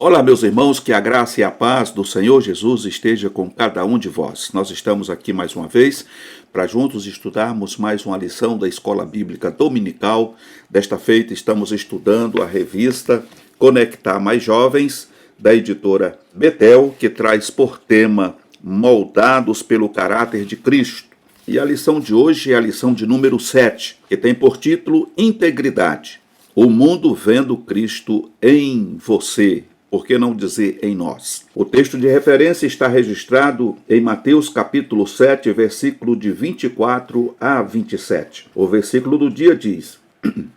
Olá, meus irmãos, que a graça e a paz do Senhor Jesus esteja com cada um de vós. Nós estamos aqui mais uma vez para juntos estudarmos mais uma lição da Escola Bíblica Dominical. Desta feita, estamos estudando a revista Conectar Mais Jovens, da editora Betel, que traz por tema Moldados pelo Caráter de Cristo. E a lição de hoje é a lição de número 7, que tem por título Integridade. O mundo vendo Cristo em você. Por que não dizer em nós? O texto de referência está registrado em Mateus capítulo 7, versículo de 24 a 27. O versículo do dia diz: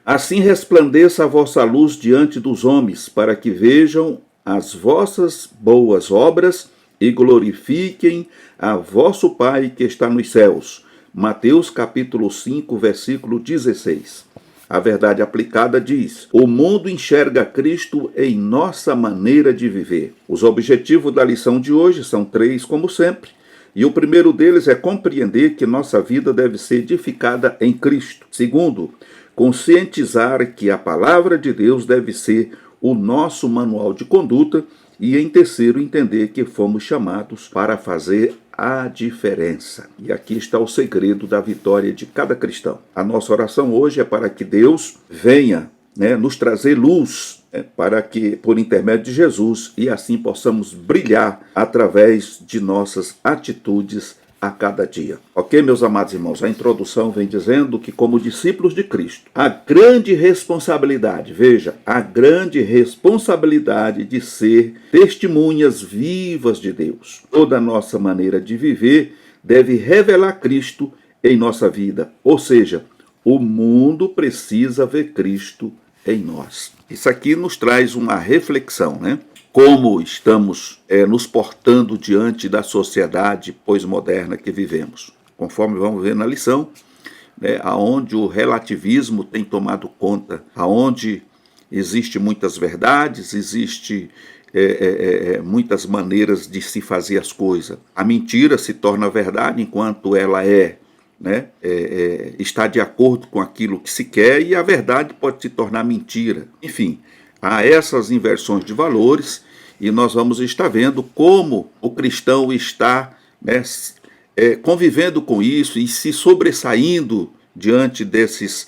Assim resplandeça a vossa luz diante dos homens, para que vejam as vossas boas obras e glorifiquem a vosso Pai que está nos céus. Mateus capítulo 5, versículo 16. A verdade aplicada diz: o mundo enxerga Cristo em nossa maneira de viver. Os objetivos da lição de hoje são 3, como sempre. E o primeiro deles é compreender que nossa vida deve ser edificada em Cristo. Segundo, conscientizar que a palavra de Deus deve ser o nosso manual de conduta. E em terceiro, entender que fomos chamados para fazer a diferença. E aqui está o segredo da vitória de cada cristão. A nossa oração hoje é para que Deus venha nos trazer luz, para que, por intermédio de Jesus, e assim possamos brilhar através de nossas atitudes a cada dia. Ok, meus amados irmãos? A introdução vem dizendo que, como discípulos de Cristo, a grande responsabilidade, veja, a grande responsabilidade de ser testemunhas vivas de Deus. Toda a nossa maneira de viver deve revelar Cristo em nossa vida. Ou seja, o mundo precisa ver Cristo em nós. Isso aqui nos traz uma reflexão, Como estamos nos portando diante da sociedade pós-moderna que vivemos. Conforme vamos ver na lição, aonde o relativismo tem tomado conta, aonde existe muitas verdades, existe muitas maneiras de se fazer as coisas. A mentira se torna verdade enquanto ela está de acordo com aquilo que se quer, e a verdade pode se tornar mentira. Enfim, há essas inversões de valores, e nós vamos estar vendo como o cristão está convivendo com isso e se sobressaindo diante desses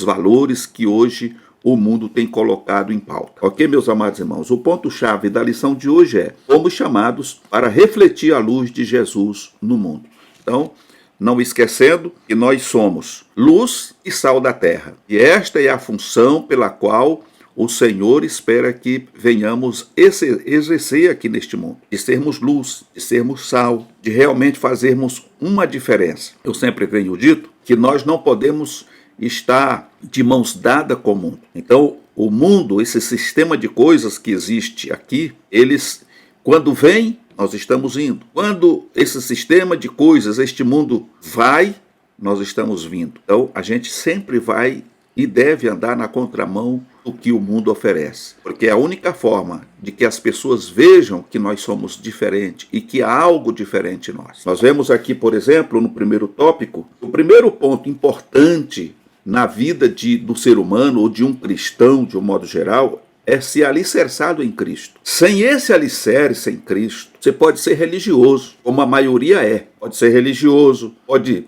valores que hoje o mundo tem colocado em pauta. Ok, meus amados irmãos? O ponto-chave da lição de hoje é: fomos chamados para refletir a luz de Jesus no mundo. Então, não esquecendo que nós somos luz e sal da terra. E esta é a função pela qual o Senhor espera que venhamos exercer aqui neste mundo. De sermos luz, de sermos sal, de realmente fazermos uma diferença. Eu sempre venho dito que nós não podemos estar de mãos dadas com o mundo. Então, o mundo, esse sistema de coisas que existe aqui, eles, quando vêm, nós estamos indo. Quando esse sistema de coisas, este mundo vai, nós estamos vindo. Então, a gente sempre vai e deve andar na contramão do que o mundo oferece. Porque é a única forma de que as pessoas vejam que nós somos diferentes e que há algo diferente em nós. Nós vemos aqui, por exemplo, no primeiro tópico, o primeiro ponto importante na vida do ser humano ou de um cristão, de um modo geral, é ser alicerçado em Cristo. Sem esse alicerce em Cristo, você pode ser religioso, como a maioria é. Pode ser religioso, pode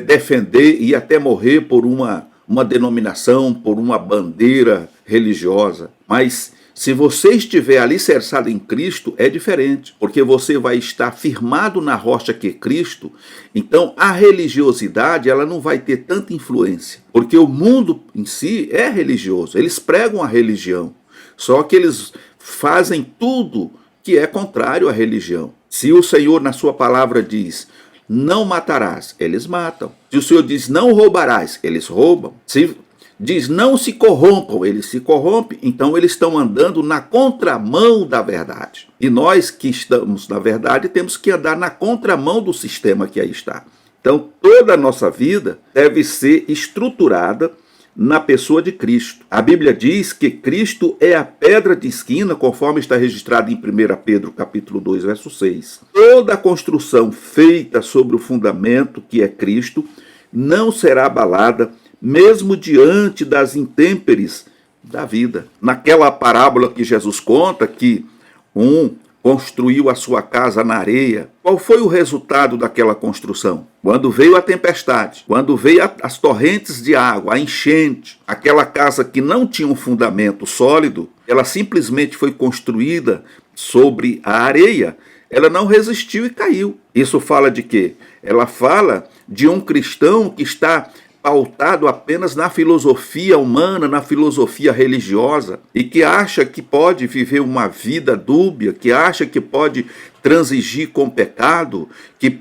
defender e até morrer por uma denominação, por uma bandeira religiosa. Mas se você estiver alicerçado em Cristo, é diferente, porque você vai estar firmado na rocha que é Cristo. Então a religiosidade ela não vai ter tanta influência, porque o mundo em si é religioso, eles pregam a religião, só que eles fazem tudo que é contrário à religião. Se o Senhor na sua palavra diz: não matarás, eles matam. Se o Senhor diz: não roubarás, eles roubam. Se diz: não se corrompam, eles se corrompem. Então eles estão andando na contramão da verdade. E nós que estamos na verdade temos que andar na contramão do sistema que aí está. Então toda a nossa vida deve ser estruturada na pessoa de Cristo. A Bíblia diz que Cristo é a pedra de esquina, conforme está registrado em 1 Pedro capítulo 2, verso 6. Toda a construção feita sobre o fundamento que é Cristo não será abalada, mesmo diante das intempéries da vida. Naquela parábola que Jesus conta, que um construiu a sua casa na areia, qual foi o resultado daquela construção? Quando veio a tempestade, quando veio as torrentes de água, a enchente, aquela casa que não tinha um fundamento sólido, ela simplesmente foi construída sobre a areia, ela não resistiu e caiu. Isso fala de quê? Ela fala de um cristão que está pautado apenas na filosofia humana, na filosofia religiosa, e que acha que pode viver uma vida dúbia, que acha que pode transigir com o pecado, que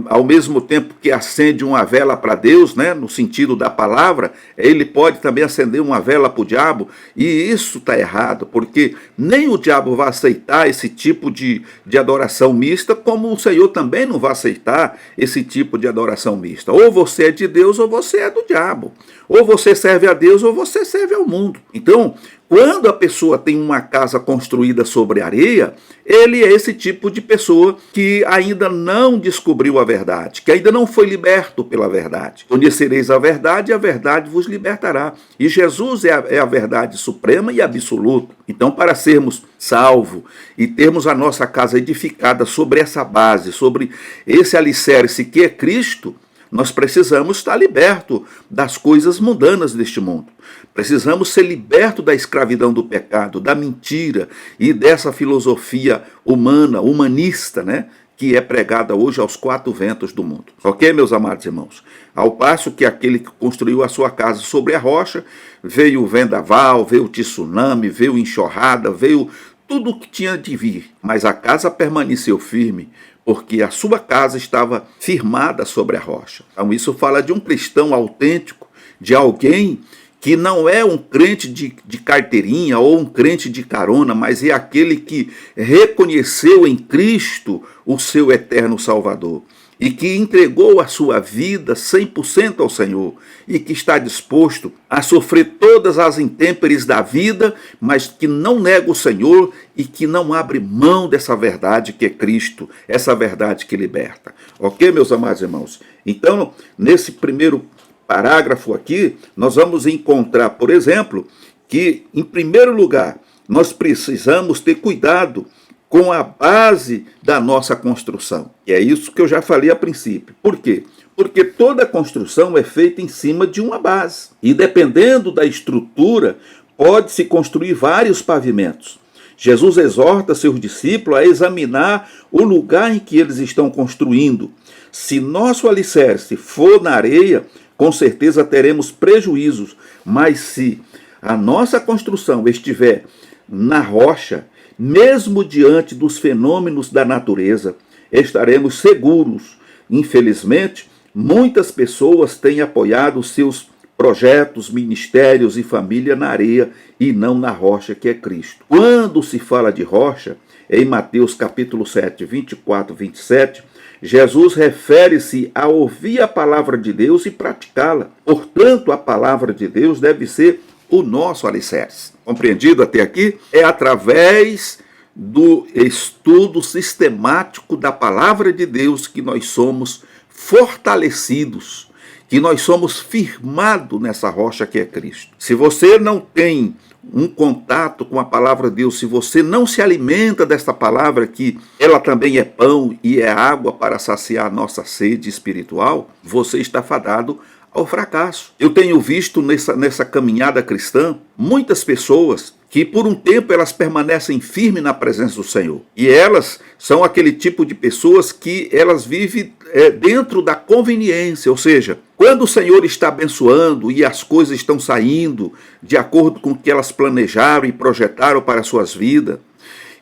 ao mesmo tempo que acende uma vela para Deus, né, no sentido da palavra, ele pode também acender uma vela para o diabo, e isso está errado, porque nem o diabo vai aceitar esse tipo de adoração mista, como o Senhor também não vai aceitar esse tipo de adoração mista. Ou você é de Deus ou você é do diabo. Ou você serve a Deus ou você serve ao mundo. Então, quando a pessoa tem uma casa construída sobre areia, ele é esse tipo de pessoa que ainda não descobriu a verdade, que ainda não foi liberto pela verdade. Conhecereis a verdade e a verdade vos libertará. E Jesus é a verdade suprema e absoluta. Então, para sermos salvos e termos a nossa casa edificada sobre essa base, sobre esse alicerce que é Cristo, nós precisamos estar libertos das coisas mundanas deste mundo. Precisamos ser libertos da escravidão do pecado, da mentira e dessa filosofia humana, humanista, né, que é pregada hoje aos quatro ventos do mundo. Ok, meus amados irmãos? Ao passo que aquele que construiu a sua casa sobre a rocha, veio o vendaval, veio o tsunami, veio enxurrada, veio tudo o que tinha de vir. Mas a casa permaneceu firme, porque a sua casa estava firmada sobre a rocha. Então isso fala de um cristão autêntico, de alguém que não é um crente de carteirinha ou um crente de carona, mas é aquele que reconheceu em Cristo o seu eterno Salvador e que entregou a sua vida 100% ao Senhor e que está disposto a sofrer todas as intempéries da vida, mas que não nega o Senhor e que não abre mão dessa verdade que é Cristo, essa verdade que liberta. Ok, meus amados irmãos? Então, nesse primeiro parágrafo aqui, nós vamos encontrar, por exemplo, que, em primeiro lugar, nós precisamos ter cuidado com a base da nossa construção. E é isso que eu já falei a princípio. Por quê? Porque toda construção é feita em cima de uma base. E dependendo da estrutura, pode-se construir vários pavimentos. Jesus exorta seus discípulos a examinar o lugar em que eles estão construindo. Se nosso alicerce for na areia, com certeza teremos prejuízos. Mas se a nossa construção estiver na rocha, mesmo diante dos fenômenos da natureza, estaremos seguros. Infelizmente, muitas pessoas têm apoiado seus projetos, ministérios e família na areia e não na rocha que é Cristo. Quando se fala de rocha, em Mateus capítulo 7, 24, 27, Jesus refere-se a ouvir a palavra de Deus e praticá-la. Portanto, a palavra de Deus deve ser o nosso alicerce. Compreendido até aqui? É através do estudo sistemático da palavra de Deus que nós somos fortalecidos, que nós somos firmados nessa rocha que é Cristo. Se você não tem um contato com a palavra de Deus, se você não se alimenta desta palavra, que ela também é pão e é água para saciar a nossa sede espiritual, você está fadado ao fracasso. Eu tenho visto nessa caminhada cristã muitas pessoas que por um tempo elas permanecem firmes na presença do Senhor. E elas são aquele tipo de pessoas que elas vivem dentro da conveniência, ou seja, quando o Senhor está abençoando e as coisas estão saindo de acordo com o que elas planejaram e projetaram para as suas vidas,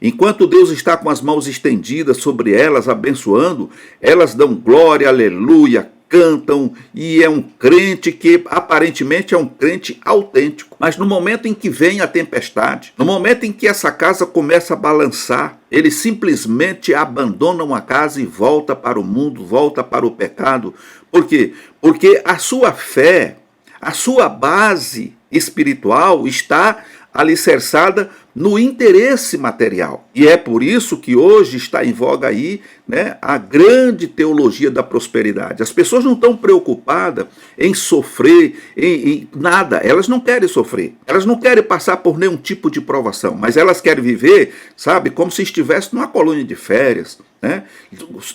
enquanto Deus está com as mãos estendidas sobre elas, abençoando, elas dão glória, aleluia, cantam, e é um crente que aparentemente é um crente autêntico. Mas no momento em que vem a tempestade, no momento em que essa casa começa a balançar, eles simplesmente abandonam a casa e voltam para o mundo, voltam para o pecado. Por quê? Porque a sua fé, a sua base espiritual está alicerçada no interesse material. E é por isso que hoje está em voga aí, né, a grande teologia da prosperidade. As pessoas não estão preocupadas em sofrer, em nada. Elas não querem sofrer. Elas não querem passar por nenhum tipo de provação. Mas elas querem viver, sabe, como se estivesse numa colônia de férias, né,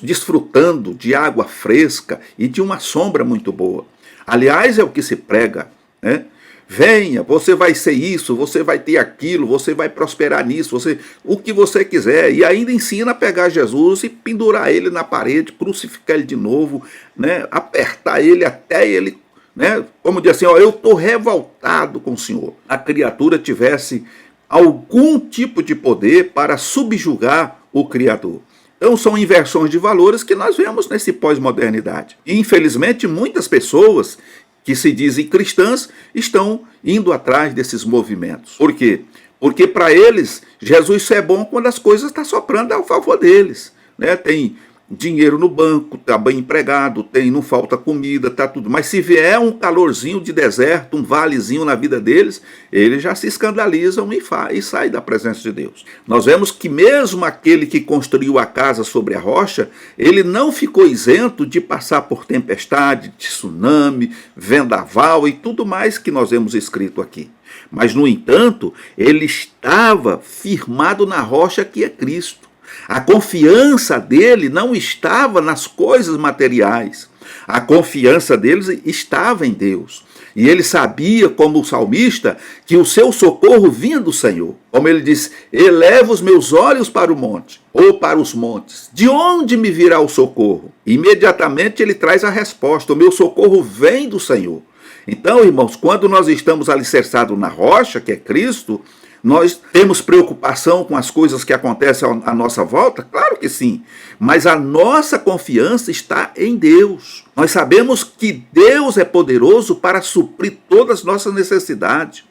desfrutando de água fresca e de uma sombra muito boa. Aliás, é o que se prega, né? Venha, você vai ser isso, você vai ter aquilo, você vai prosperar nisso, o que você quiser. E ainda ensina a pegar Jesus e pendurar ele na parede, crucificar ele de novo, né? Apertar ele até ele, né? Como diz assim, ó, eu estou revoltado com o Senhor. A criatura tivesse algum tipo de poder para subjugar o Criador. Então são inversões de valores que nós vemos nesse pós-modernidade. E infelizmente muitas pessoas que se dizem cristãs estão indo atrás desses movimentos. Por quê? Porque para eles Jesus só é bom quando as coisas estão soprando ao favor deles, né? Tem dinheiro no banco, está bem empregado, não falta comida, está tudo. Mas se vier um calorzinho de deserto, um valezinho na vida deles, eles já se escandalizam e saem da presença de Deus. Nós vemos que mesmo aquele que construiu a casa sobre a rocha, ele não ficou isento de passar por tempestade, tsunami, vendaval e tudo mais que nós vemos escrito aqui. Mas, no entanto, ele estava firmado na rocha que é Cristo. A confiança dele não estava nas coisas materiais. A confiança deles estava em Deus. E ele sabia, como o salmista, que o seu socorro vinha do Senhor. Como ele disse, eleva os meus olhos para o monte, ou para os montes. De onde me virá o socorro? Imediatamente ele traz a resposta, o meu socorro vem do Senhor. Então, irmãos, quando nós estamos alicerçados na rocha, que é Cristo, nós temos preocupação com as coisas que acontecem à nossa volta? Claro que sim. Mas a nossa confiança está em Deus. Nós sabemos que Deus é poderoso para suprir todas as nossas necessidades.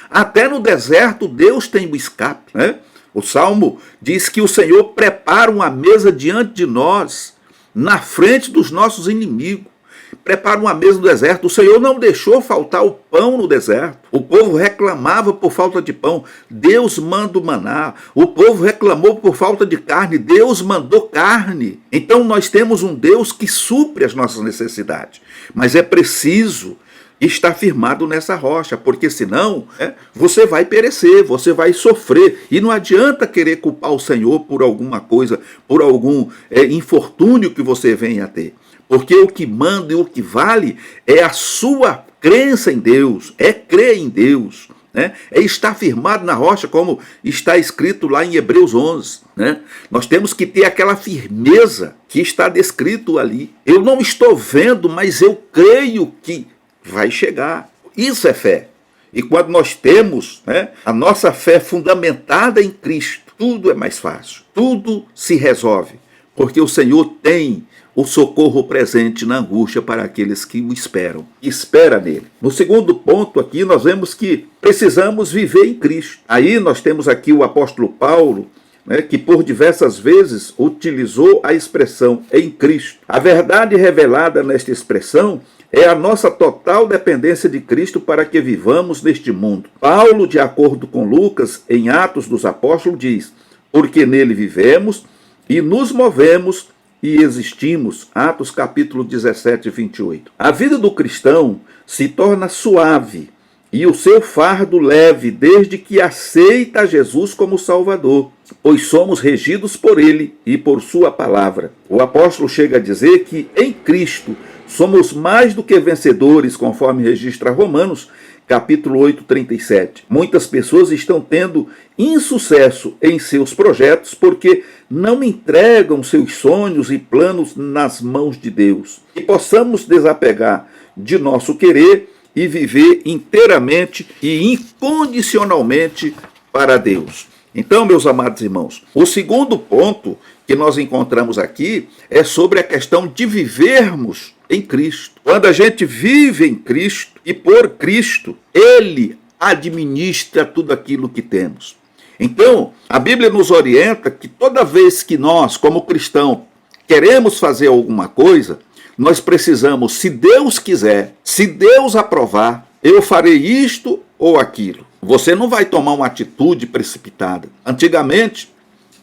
Até no deserto, Deus tem um escape, né? O Salmo diz que o Senhor prepara uma mesa diante de nós, na frente dos nossos inimigos. Prepara uma mesa no deserto. O Senhor não deixou faltar o pão no deserto. O povo reclamava por falta de pão. Deus manda o maná. O povo reclamou por falta de carne. Deus mandou carne. Então nós temos um Deus que supre as nossas necessidades. Mas é preciso estar firmado nessa rocha, porque senão você vai perecer, você vai sofrer. E não adianta querer culpar o Senhor por alguma coisa, por algum infortúnio que você venha a ter. Porque o que manda e o que vale é a sua crença em Deus, é crer em Deus, né? É estar firmado na rocha, como está escrito lá em Hebreus 11. Né? Nós temos que ter aquela firmeza que está descrito ali. Eu não estou vendo, mas eu creio que vai chegar. Isso é fé. E quando nós temos, né, a nossa fé fundamentada em Cristo, tudo é mais fácil, tudo se resolve, porque o Senhor tem o socorro presente na angústia para aqueles que o esperam. Espera nele. No segundo ponto aqui, nós vemos que precisamos viver em Cristo. Aí nós temos aqui o apóstolo Paulo, né, que por diversas vezes utilizou a expressão em Cristo. A verdade revelada nesta expressão é a nossa total dependência de Cristo para que vivamos neste mundo. Paulo, de acordo com Lucas, em Atos dos Apóstolos, diz: porque nele vivemos e nos movemos e existimos. Atos capítulo 17, 28. A vida do cristão se torna suave e o seu fardo leve desde que aceita Jesus como Salvador, pois somos regidos por ele e por sua palavra. O apóstolo chega a dizer que em Cristo somos mais do que vencedores, conforme registra Romanos, capítulo 8, 37. Muitas pessoas estão tendo insucesso em seus projetos porque não entregam seus sonhos e planos nas mãos de Deus. Que possamos desapegar de nosso querer e viver inteiramente e incondicionalmente para Deus. Então, meus amados irmãos, o segundo ponto que nós encontramos aqui é sobre a questão de vivermos em Cristo. Quando a gente vive em Cristo e por Cristo, Ele administra tudo aquilo que temos. Então, a Bíblia nos orienta que toda vez que nós, como cristãos, queremos fazer alguma coisa, nós precisamos, se Deus quiser, se Deus aprovar, eu farei isto ou aquilo. Você não vai tomar uma atitude precipitada. Antigamente,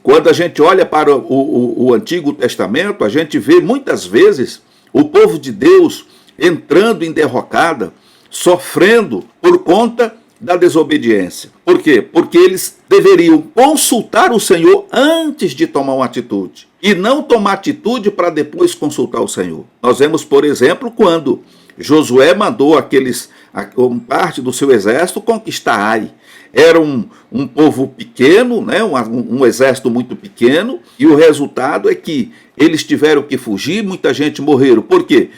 quando a gente olha para o Antigo Testamento, a gente vê muitas vezes o povo de Deus entrando em derrocada, sofrendo por conta da desobediência. Por quê? Porque eles deveriam consultar o Senhor antes de tomar uma atitude. E não tomar atitude para depois consultar o Senhor. Nós vemos, por exemplo, quando Josué mandou parte do seu exército conquistar Ai. Era um povo pequeno, né? um exército muito pequeno, e o resultado é que eles tiveram que fugir, muita gente morreram. Por quê?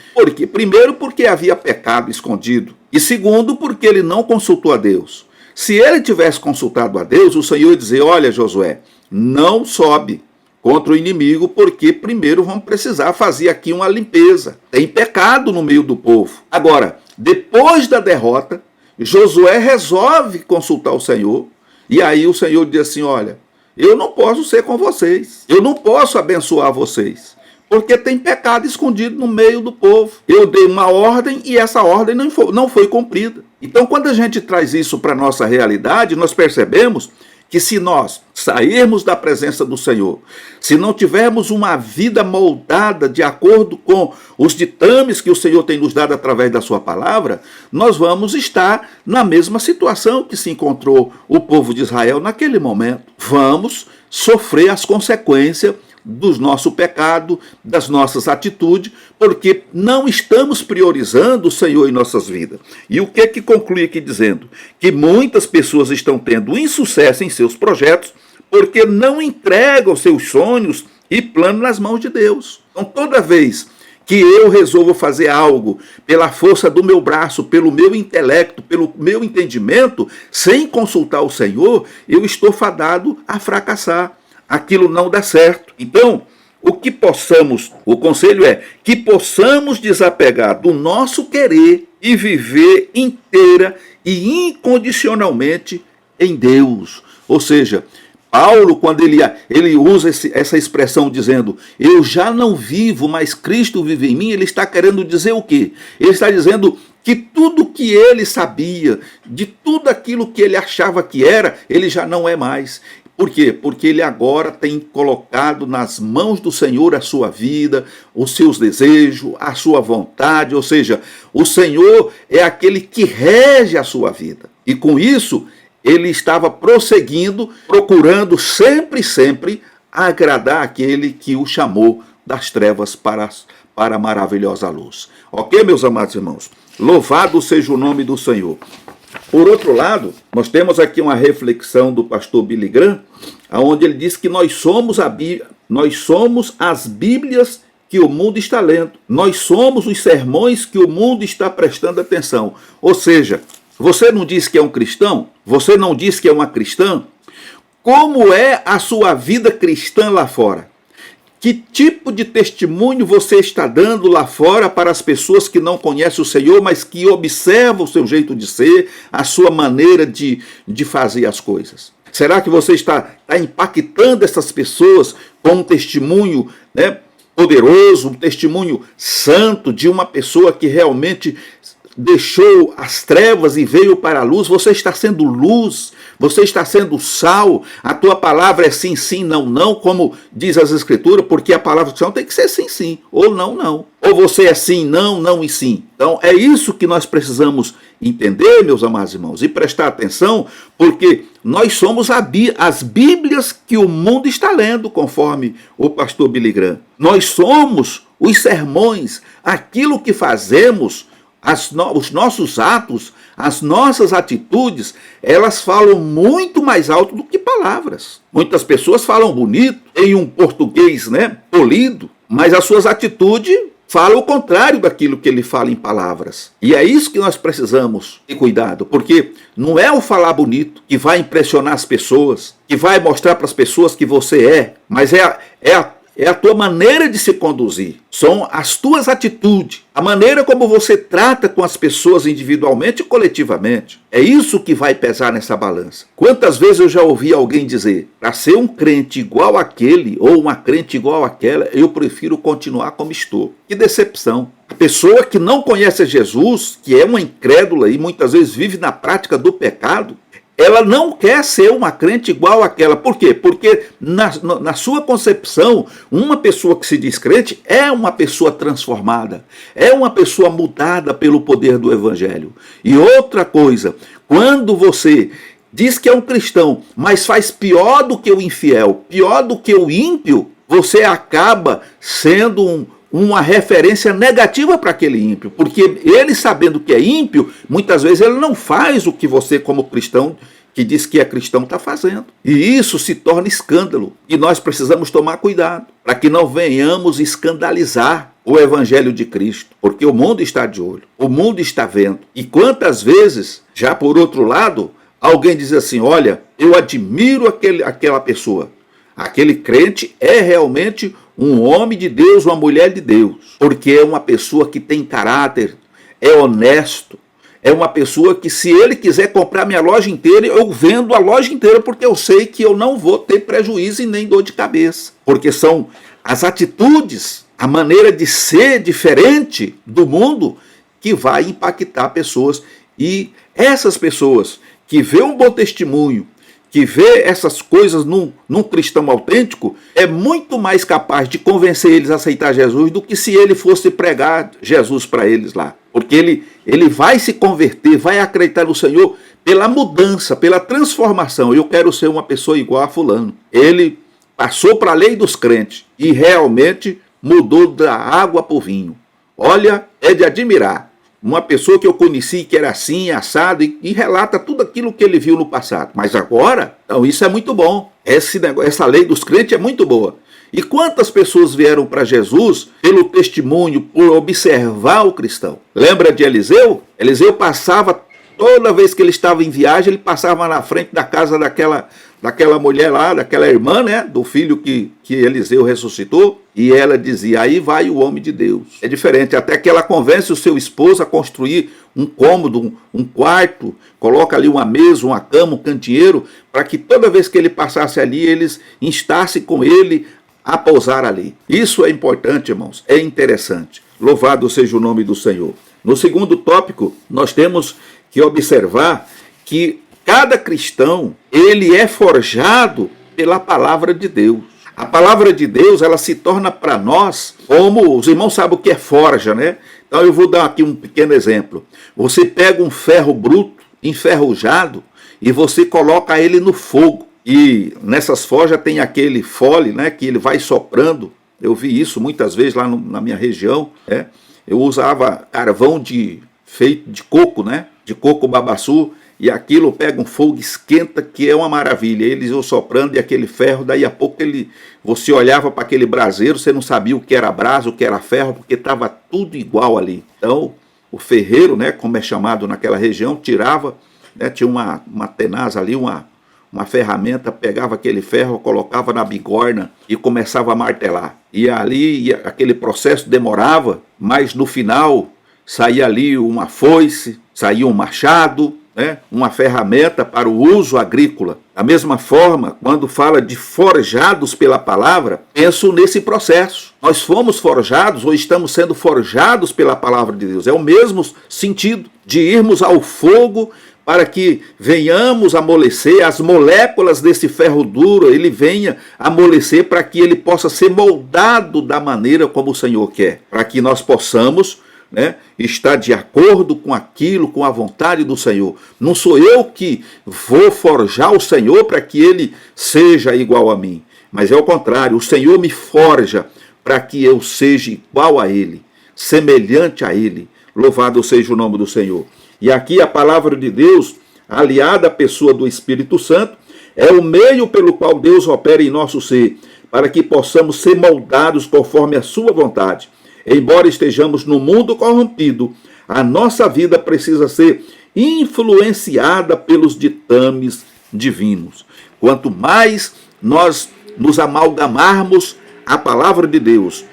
Primeiro, porque havia pecado escondido, e segundo, porque ele não consultou a Deus. Se ele tivesse consultado a Deus, o Senhor ia dizer: olha, Josué, não sobe contra o inimigo, porque primeiro vamos precisar fazer aqui uma limpeza. Tem pecado no meio do povo. Agora, depois da derrota, Josué resolve consultar o Senhor, e aí o Senhor diz assim: olha, eu não posso ser com vocês, eu não posso abençoar vocês, porque tem pecado escondido no meio do povo. Eu dei uma ordem e essa ordem não foi cumprida. Então, quando a gente traz isso para a nossa realidade, nós percebemos que se nós sairmos da presença do Senhor, se não tivermos uma vida moldada de acordo com os ditames que o Senhor tem nos dado através da sua palavra, nós vamos estar na mesma situação que se encontrou o povo de Israel naquele momento. Vamos sofrer as consequências do nosso pecado, das nossas atitudes, porque não estamos priorizando o Senhor em nossas vidas. E o que conclui aqui dizendo? Que muitas pessoas estão tendo insucesso em seus projetos porque não entregam seus sonhos e planos nas mãos de Deus. Então, toda vez que eu resolvo fazer algo pela força do meu braço, pelo meu intelecto, pelo meu entendimento, sem consultar o Senhor, eu estou fadado a fracassar. Aquilo não dá certo. Então, o conselho é que possamos desapegar do nosso querer e viver inteira e incondicionalmente em Deus. Ou seja, Paulo, quando ele usa essa expressão dizendo: eu já não vivo, mas Cristo vive em mim, ele está querendo dizer o quê? Ele está dizendo que tudo que ele sabia, de tudo aquilo que ele achava que era, ele já não é mais. Por quê? Porque ele agora tem colocado nas mãos do Senhor a sua vida, os seus desejos, a sua vontade, ou seja, o Senhor é aquele que rege a sua vida. E com isso, ele estava prosseguindo, procurando sempre agradar aquele que o chamou das trevas para a maravilhosa luz. Ok, meus amados irmãos? Louvado seja o nome do Senhor. Por outro lado, nós temos aqui uma reflexão do pastor Billy Graham, onde ele diz que nós somos as Bíblias que o mundo está lendo. Nós somos os sermões que o mundo está prestando atenção. Ou seja, você não diz que é um cristão? Você não diz que é uma cristã? Como é a sua vida cristã lá fora? Que tipo de testemunho você está dando lá fora para as pessoas que não conhecem o Senhor, mas que observam o seu jeito de ser, a sua maneira de fazer as coisas? Será que você está impactando essas pessoas com um testemunho, né, poderoso, um testemunho santo de uma pessoa que realmente deixou as trevas e veio para a luz? Você está sendo luz, você está sendo sal, a tua palavra é sim, sim, não, não, como diz as Escrituras, porque a palavra do Senhor tem que ser sim, sim, ou não, não. Ou você é sim, não, não e sim. Então é isso que nós precisamos entender, meus amados irmãos, e prestar atenção, porque nós somos as Bíblias que o mundo está lendo, conforme o pastor Billy Graham. Nós somos os sermões, aquilo que fazemos, os nossos atos, as nossas atitudes, elas falam muito mais alto do que palavras. Muitas pessoas falam bonito, em um português, né, polido, mas as suas atitudes falam o contrário daquilo que ele fala em palavras. E é isso que nós precisamos ter cuidado, porque não é o falar bonito que vai impressionar as pessoas, que vai mostrar para as pessoas que você é, mas é é a tua maneira de se conduzir, são as tuas atitudes, a maneira como você trata com as pessoas individualmente e coletivamente. É isso que vai pesar nessa balança. Quantas vezes eu já ouvi alguém dizer, para ser um crente igual aquele ou uma crente igual aquela, eu prefiro continuar como estou. Que decepção. A pessoa que não conhece Jesus, que é uma incrédula e muitas vezes vive na prática do pecado, ela não quer ser uma crente igual àquela. Por quê? Porque na sua concepção, uma pessoa que se diz crente é uma pessoa transformada, é uma pessoa mudada pelo poder do Evangelho. E outra coisa, quando você diz que é um cristão, mas faz pior do que o infiel, pior do que o ímpio, você acaba sendo uma referência negativa para aquele ímpio, porque ele, sabendo que é ímpio, muitas vezes ele não faz o que você, como cristão, que diz que é cristão, está fazendo. E isso se torna escândalo. E nós precisamos tomar cuidado, para que não venhamos escandalizar o Evangelho de Cristo, porque o mundo está de olho, o mundo está vendo. E quantas vezes, já por outro lado, alguém diz assim, olha, eu admiro aquela pessoa, aquele crente é realmente um homem de Deus, uma mulher de Deus, porque é uma pessoa que tem caráter, é honesto, é uma pessoa que, se ele quiser comprar minha loja inteira, eu vendo a loja inteira, porque eu sei que eu não vou ter prejuízo e nem dor de cabeça, porque são as atitudes, a maneira de ser diferente do mundo que vai impactar pessoas. E essas pessoas que vê um bom testemunho, que vê essas coisas num cristão autêntico, é muito mais capaz de convencer eles a aceitar Jesus do que se ele fosse pregar Jesus para eles lá. Porque ele vai se converter, vai acreditar no Senhor pela mudança, pela transformação. Eu quero ser uma pessoa igual a fulano. Ele passou para a lei dos crentes e realmente mudou da água para o vinho. Olha, é de admirar. Uma pessoa que eu conheci que era assim, assado, e relata tudo aquilo que ele viu no passado. Mas agora, então isso é muito bom. Essa lei dos crentes é muito boa. E quantas pessoas vieram para Jesus pelo testemunho, por observar o cristão? Lembra de Eliseu? Eliseu passava, toda vez que ele estava em viagem, ele passava na frente da casa daquela mulher lá, daquela irmã, né, do filho que Eliseu ressuscitou, e ela dizia, aí vai o homem de Deus. É diferente, até que ela convence o seu esposo a construir um cômodo, um quarto, coloca ali uma mesa, uma cama, um cantinheiro, para que toda vez que ele passasse ali, eles instassem com ele a pousar ali. Isso é importante, irmãos, é interessante. Louvado seja o nome do Senhor. No segundo tópico, nós temos que observar que cada cristão, ele é forjado pela palavra de Deus. A palavra de Deus, ela se torna para nós, como os irmãos sabem o que é forja, né? Então eu vou dar aqui um pequeno exemplo. Você pega um ferro bruto, enferrujado, e você coloca ele no fogo. E nessas forjas tem aquele fole, né, que ele vai soprando. Eu vi isso muitas vezes lá na minha região. Né? Eu usava carvão feito de coco, né? De coco babaçu. E aquilo pega um fogo, esquenta, que é uma maravilha. Eles iam soprando e aquele ferro, daí a pouco você olhava para aquele braseiro, você não sabia o que era brasa, o que era ferro, porque estava tudo igual ali. Então, o ferreiro, né, como é chamado naquela região, tirava, né, tinha uma tenaz ali, uma ferramenta, pegava aquele ferro, colocava na bigorna e começava a martelar. E ali aquele processo demorava, mas no final saía ali uma foice, saía um machado, né, uma ferramenta para o uso agrícola. Da mesma forma, quando fala de forjados pela palavra, penso nesse processo. Nós fomos forjados ou estamos sendo forjados pela palavra de Deus. É o mesmo sentido de irmos ao fogo para que venhamos amolecer as moléculas desse ferro duro, ele venha amolecer para que ele possa ser moldado da maneira como o Senhor quer, para que nós possamos, né, estar de acordo com aquilo, com a vontade do Senhor. Não sou eu que vou forjar o Senhor para que ele seja igual a mim, mas é o contrário, o Senhor me forja para que eu seja igual a ele, semelhante a ele. Louvado seja o nome do Senhor. E aqui a palavra de Deus, aliada à pessoa do Espírito Santo, é o meio pelo qual Deus opera em nosso ser, para que possamos ser moldados conforme a sua vontade. Embora estejamos no mundo corrompido, a nossa vida precisa ser influenciada pelos ditames divinos. Quanto mais nós nos amalgamarmos a palavra de Deus,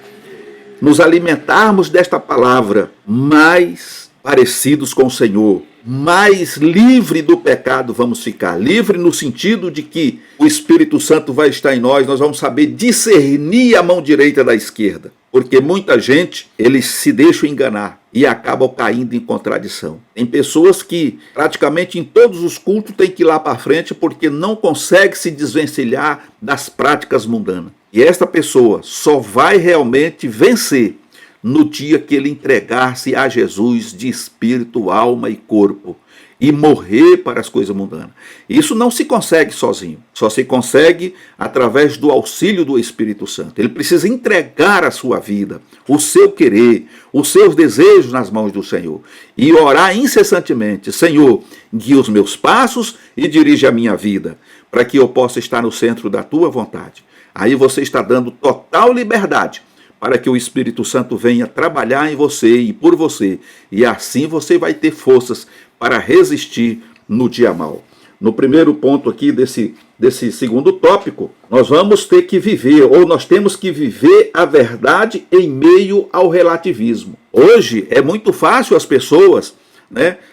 nos alimentarmos desta palavra, mais parecidos com o Senhor, mais livre do pecado vamos ficar. Livre no sentido de que o Espírito Santo vai estar em nós vamos saber discernir a mão direita da esquerda. Porque muita gente, eles se deixam enganar e acabam caindo em contradição. Tem pessoas que praticamente em todos os cultos tem que ir lá para frente porque não consegue se desvencilhar das práticas mundanas. E esta pessoa só vai realmente vencer no dia que ele entregar-se a Jesus de espírito, alma e corpo e morrer para as coisas mundanas. Isso não se consegue sozinho, só se consegue através do auxílio do Espírito Santo. Ele precisa entregar a sua vida, o seu querer, os seus desejos nas mãos do Senhor e orar incessantemente: Senhor, guia os meus passos e dirige a minha vida, para que eu possa estar no centro da tua vontade. Aí você está dando total liberdade para que o Espírito Santo venha trabalhar em você e por você. E assim você vai ter forças para resistir no dia mau. No primeiro ponto aqui desse segundo tópico, nós vamos ter que viver, ou nós temos que viver a verdade em meio ao relativismo. Hoje é muito fácil as pessoas,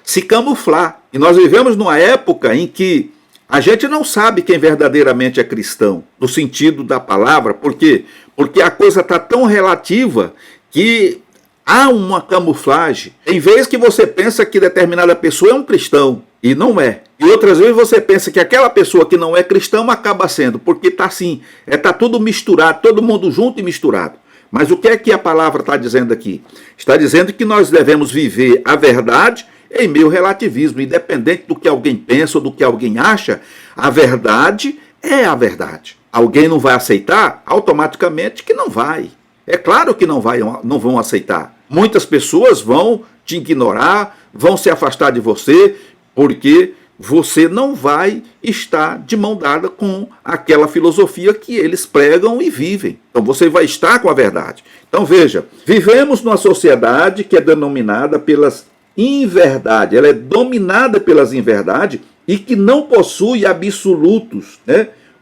se camuflar. E nós vivemos numa época em que a gente não sabe quem verdadeiramente é cristão, no sentido da palavra. Por quê? Porque a coisa está tão relativa que há uma camuflagem. Tem vezes que você pensa que determinada pessoa é um cristão, e não é. E outras vezes você pensa que aquela pessoa que não é cristão acaba sendo, porque está assim, está tudo misturado, todo mundo junto e misturado. Mas o que é que a palavra está dizendo aqui? Está dizendo que nós devemos viver a verdade em meio ao relativismo, independente do que alguém pensa ou do que alguém acha. A verdade é a verdade. Alguém não vai aceitar? Automaticamente que não vai. É claro que não vão aceitar. Muitas pessoas vão te ignorar, vão se afastar de você, porque você não vai estar de mão dada com aquela filosofia que eles pregam e vivem. Então você vai estar com a verdade. Então veja, vivemos numa sociedade que é denominada pelas inverdade, ela é dominada pelas inverdades e que não possui absolutos,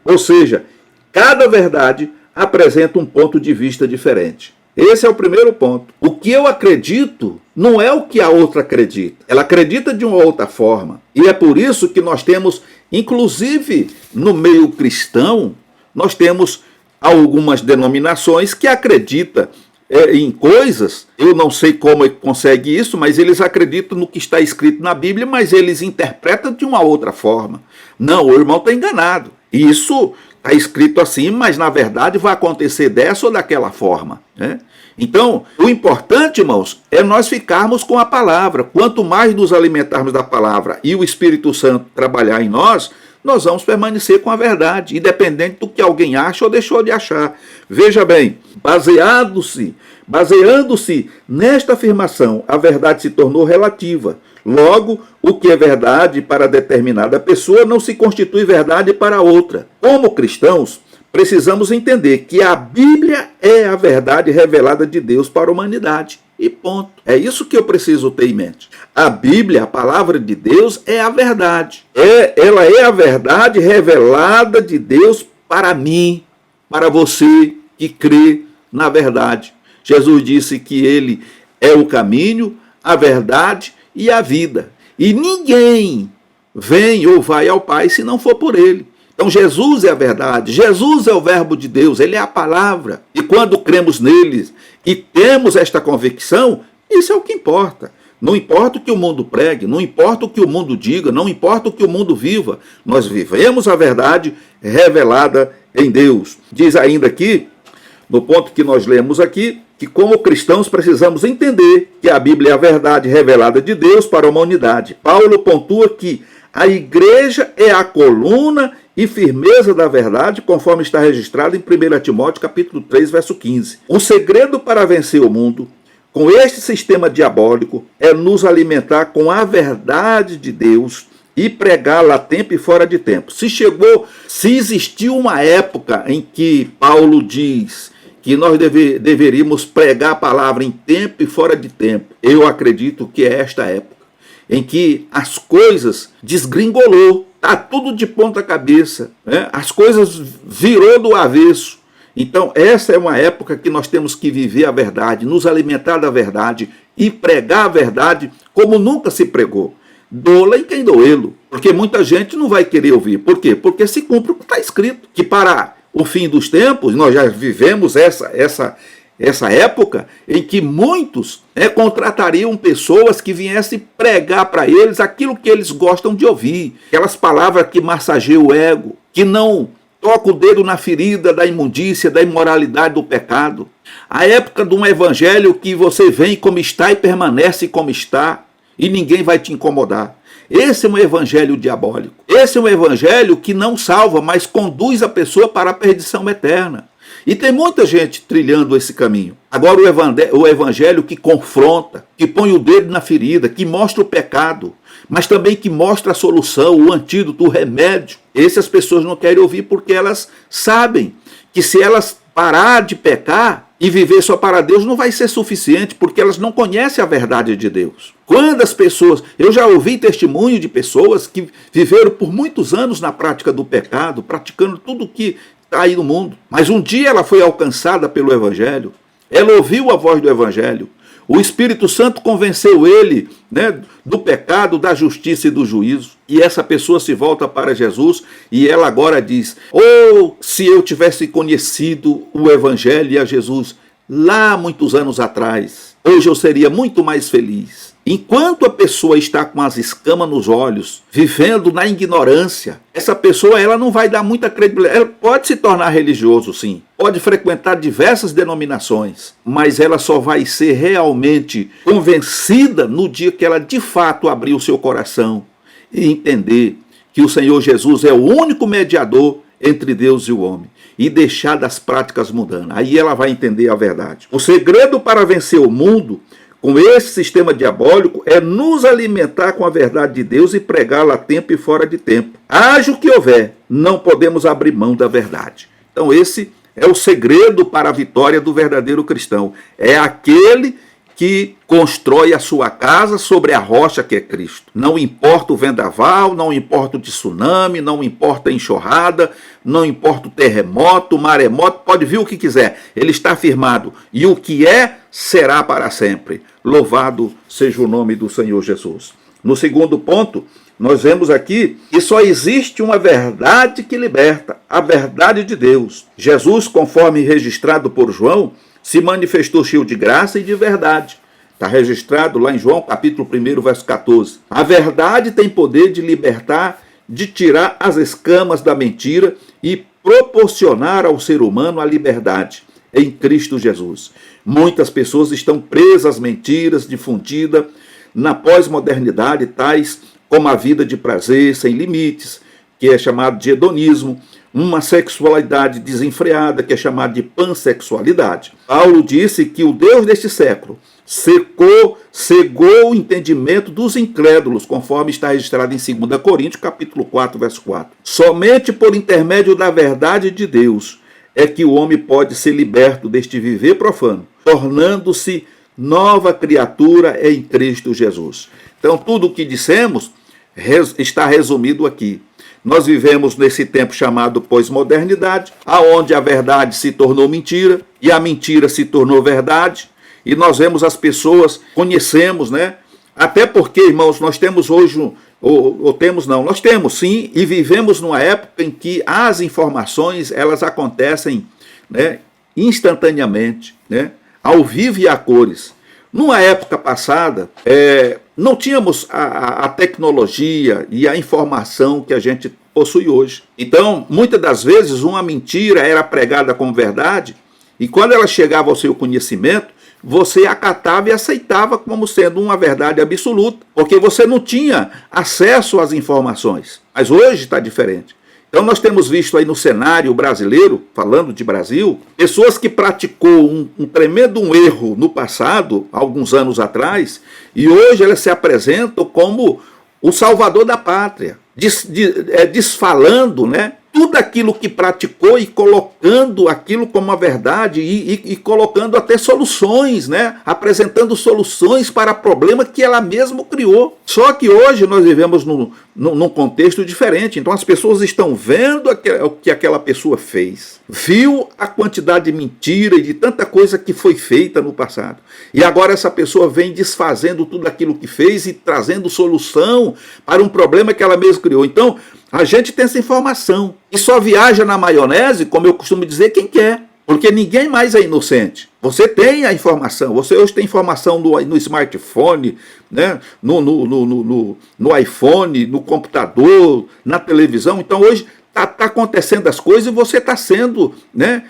Ou seja, cada verdade apresenta um ponto de vista diferente. Esse é o primeiro ponto. O que eu acredito não é o que a outra acredita. Ela acredita de uma outra forma. E é por isso que nós temos, inclusive no meio cristão, nós temos algumas denominações que acreditam em coisas. Eu não sei como é que consegue isso, mas eles acreditam no que está escrito na Bíblia, mas eles interpretam de uma outra forma. Não, o irmão está enganado. Isso está escrito assim, mas na verdade vai acontecer dessa ou daquela forma. Então, o importante, irmãos, é nós ficarmos com a palavra. Quanto mais nos alimentarmos da palavra e o Espírito Santo trabalhar em nós, nós vamos permanecer com a verdade, independente do que alguém acha ou deixou de achar. Veja bem, baseando-se nesta afirmação, a verdade se tornou relativa. Logo, o que é verdade para determinada pessoa não se constitui verdade para outra. Como cristãos, precisamos entender que a Bíblia é a verdade revelada de Deus para a humanidade. E ponto. É isso que eu preciso ter em mente. A Bíblia, a palavra de Deus, é a verdade. Ela é a verdade revelada de Deus para mim, para você que crê na verdade. Jesus disse que ele é o caminho, a verdade e a vida. E ninguém vem ou vai ao Pai se não for por ele. Então Jesus é a verdade, Jesus é o verbo de Deus, ele é a palavra. E quando cremos nele e temos esta convicção, isso é o que importa. Não importa o que o mundo pregue, não importa o que o mundo diga, não importa o que o mundo viva. Nós vivemos a verdade revelada em Deus. Diz ainda aqui, no ponto que nós lemos aqui, que como cristãos precisamos entender que a Bíblia é a verdade revelada de Deus para a humanidade. Paulo pontua que a igreja é a coluna e firmeza da verdade, conforme está registrado em 1 Timóteo capítulo 3, verso 15. O segredo para vencer o mundo com este sistema diabólico é nos alimentar com a verdade de Deus e pregá-la a tempo e fora de tempo. Se existiu uma época em que Paulo diz que nós deveríamos pregar a palavra em tempo e fora de tempo, eu acredito que é esta época, em que as coisas desgringolou, está tudo de ponta cabeça, as coisas virou do avesso, Então, essa é uma época que nós temos que viver a verdade, nos alimentar da verdade e pregar a verdade como nunca se pregou. Doa em quem doê-lo, porque muita gente não vai querer ouvir. Por quê? Porque se cumpre o que está escrito, que para o fim dos tempos, nós já vivemos essa época em que muitos contratariam pessoas que viessem pregar para eles aquilo que eles gostam de ouvir, aquelas palavras que massageiam o ego, que não toca o dedo na ferida da imundícia, da imoralidade, do pecado. A época de um evangelho que você vem como está e permanece como está, e ninguém vai te incomodar. Esse é um evangelho diabólico. Esse é um evangelho que não salva, mas conduz a pessoa para a perdição eterna. E tem muita gente trilhando esse caminho. Agora o evangelho que confronta, que põe o dedo na ferida, que mostra o pecado, mas também que mostra a solução, o antídoto, o remédio. Essas pessoas não querem ouvir porque elas sabem que se elas parar de pecar e viver só para Deus não vai ser suficiente, porque elas não conhecem a verdade de Deus. Quando as pessoas... Eu já ouvi testemunho de pessoas que viveram por muitos anos na prática do pecado, praticando tudo o que está aí no mundo. Mas um dia ela foi alcançada pelo Evangelho, ela ouviu a voz do Evangelho, o Espírito Santo convenceu ele, do pecado, da justiça e do juízo. E essa pessoa se volta para Jesus e ela agora diz: oh, se eu tivesse conhecido o Evangelho e a Jesus lá muitos anos atrás, hoje eu seria muito mais feliz. Enquanto a pessoa está com as escamas nos olhos, vivendo na ignorância, essa pessoa ela não vai dar muita credibilidade. Ela pode se tornar religioso, sim. Pode frequentar diversas denominações, mas ela só vai ser realmente convencida no dia que ela de fato abrir o seu coração e entender que o Senhor Jesus é o único mediador entre Deus e o homem e deixar das práticas mundanas. Aí ela vai entender a verdade. O segredo para vencer o mundo com esse sistema diabólico é nos alimentar com a verdade de Deus e pregá-la a tempo e fora de tempo. Haja o que houver, não podemos abrir mão da verdade. Então esse é o segredo para a vitória do verdadeiro cristão. É aquele que constrói a sua casa sobre a rocha que é Cristo. Não importa o vendaval, não importa o tsunami, não importa a enxurrada, não importa o terremoto, o maremoto, pode vir o que quiser. Ele está firmado. E o que é, será para sempre. Louvado seja o nome do Senhor Jesus. No segundo ponto, nós vemos aqui que só existe uma verdade que liberta, a verdade de Deus. Jesus, conforme registrado por João, se manifestou cheio de graça e de verdade. Está registrado lá em João, capítulo 1, verso 14. A verdade tem poder de libertar, de tirar as escamas da mentira e proporcionar ao ser humano a liberdade em Cristo Jesus. Muitas pessoas estão presas às mentiras difundidas na pós-modernidade, tais como a vida de prazer sem limites, que é chamado de hedonismo, uma sexualidade desenfreada, que é chamada de pansexualidade. Paulo disse que o Deus deste século cegou o entendimento dos incrédulos, conforme está registrado em 2 Coríntios, capítulo 4, verso 4. Somente por intermédio da verdade de Deus é que o homem pode ser liberto deste viver profano, tornando-se nova criatura em Cristo Jesus. Então, tudo o que dissemos está resumido aqui. Nós vivemos nesse tempo chamado pós-modernidade, aonde a verdade se tornou mentira e a mentira se tornou verdade. E nós vemos as pessoas, conhecemos, Até porque, irmãos, nós temos hoje, nós temos sim, e vivemos numa época em que as informações, elas acontecem, instantaneamente, ao vivo e a cores. Numa época passada, não tínhamos a tecnologia e a informação que a gente possui hoje. Então, muitas das vezes, uma mentira era pregada como verdade, e quando ela chegava ao seu conhecimento, você acatava e aceitava como sendo uma verdade absoluta, porque você não tinha acesso às informações. Mas hoje está diferente. Então nós temos visto aí no cenário brasileiro, falando de Brasil, pessoas que praticou um tremendo erro no passado, alguns anos atrás, e hoje elas se apresentam como o salvador da pátria, desfalando, tudo aquilo que praticou e colocando aquilo como a verdade e colocando até soluções, né? Apresentando soluções para problema que ela mesma criou. Só que hoje nós vivemos num contexto diferente. Então as pessoas estão vendo o que aquela pessoa fez. Viu a quantidade de mentira e de tanta coisa que foi feita no passado. E agora essa pessoa vem desfazendo tudo aquilo que fez e trazendo solução para um problema que ela mesma criou. Então, a gente tem essa informação. E só viaja na maionese, como eu costumo dizer, quem quer. Porque ninguém mais é inocente. Você tem a informação. Você hoje tem informação no smartphone, né? no iPhone, no computador, na televisão. Então hoje está acontecendo as coisas e você está sendo, né,